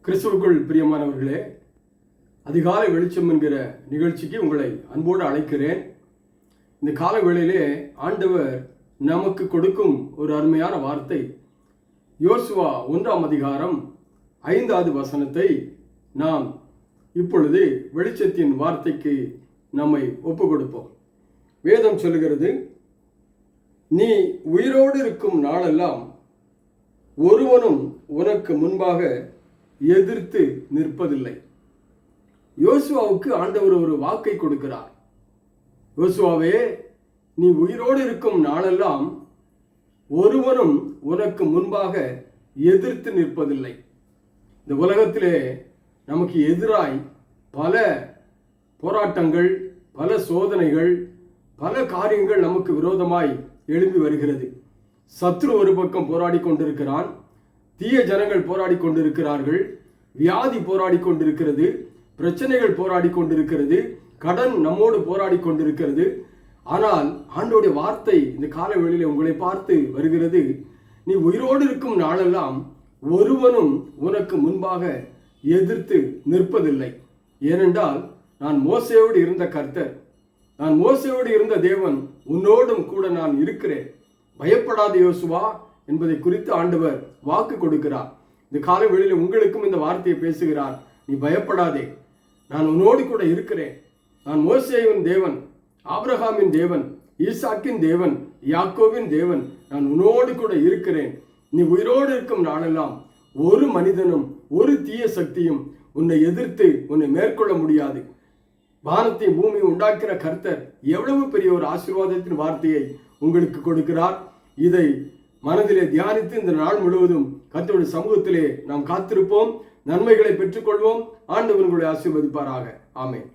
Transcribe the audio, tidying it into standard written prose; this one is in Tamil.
கிறிஸ்துவுக்குள் பிரியமானவர்களே, அதிகாலை வெளிச்சம் என்கிற நிகழ்ச்சிக்கு உங்களை அன்போடு அழைக்கிறேன். இந்த கால வேளையிலே ஆண்டவர் நமக்கு கொடுக்கும் ஒரு அருமையான வார்த்தை, யோசுவா 1ஆம் அதிகாரம் 5வது வசனத்தை நாம் இப்பொழுது வெளிச்சத்தின் வார்த்தைக்கு நம்மை ஒப்பு கொடுப்போம். வேதம் சொல்லுகிறது, நீ உயிரோடு இருக்கும் நாளெல்லாம் ஒருவனும் உனக்கு முன்பாக எதிர்த்து நிற்பதில்லை. யோசுவாவுக்கு ஆண்டவர் ஒரு வாக்கை கொடுக்கிறார். யோசுவாவே, நீ உயிரோடு இருக்கும் நாளெல்லாம் ஒருவனும் உனக்கு முன்பாக எதிர்த்து நிற்பதில்லை. இந்த உலகத்திலே நமக்கு எதிராய் பல போராட்டங்கள், பல சோதனைகள், பல காரியங்கள் நமக்கு விரோதமாய் எழும்பி வருகிறது. சத்ரு ஒரு பக்கம் போராடி கொண்டிருக்கிறான், தீய ஜனங்கள் போராடி கொண்டிருக்கிறார்கள், வியாதி போராடி கொண்டிருக்கிறது, பிரச்சனைகள் போராடி கொண்டிருக்கிறது, கடன் நம்மோடு போராடி கொண்டிருக்கிறது. ஆனால் ஆண்டவருடைய வார்த்தை இந்த கால வேளையிலே உங்களை பார்த்து வருகிறது, நீ உயிரோடு இருக்கும் நாளெல்லாம் ஒருவனும் உனக்கு முன்பாக எதிர்த்து நிற்பதில்லை. ஏனென்றால் நான் மோசேயோடு இருந்த கர்த்தர், நான் மோசேயோடு இருந்த தேவன், உன்னோடும் கூட நான் இருக்கிறேன், பயப்படாத யோசுவா என்பதை குறித்து ஆண்டவர் வாக்கு கொடுக்கிறார். இந்த கால வேளையில் உங்களுக்கும் இந்த வார்த்தையை பேசுகிறார். நீ பயப்படாதே, நான் உன்னோடு கூட இருக்கிறேன். நான் மோசேயின் தேவன், ஆபிரகாமின் தேவன், ஈசாக்கின் தேவன், யாக்கோவின் தேவன், நான் உன்னோடு கூட இருக்கிறேன். நீ உயிரோடு இருக்கும் நாளெல்லாம் ஒரு மனிதனும் ஒரு தீய சக்தியும் உன்னை எதிர்த்து உன்னை மேற்கொள்ள முடியாது. வானத்தையும் பூமியை உண்டாக்கிற கர்த்தர் எவ்வளவு பெரிய ஒரு ஆசீர்வாதத்தின் வார்த்தையை உங்களுக்கு கொடுக்கிறார். இதை மனதிலே தியானித்து இந்த நாள் முழுவதும் கர்த்தருடைய சமூகத்திலே நாம் காத்திருப்போம், நன்மைகளை பெற்றுக்கொள்வோம். ஆண்டவர் உங்களை ஆசீர்வதிப்பாராக. ஆமென்.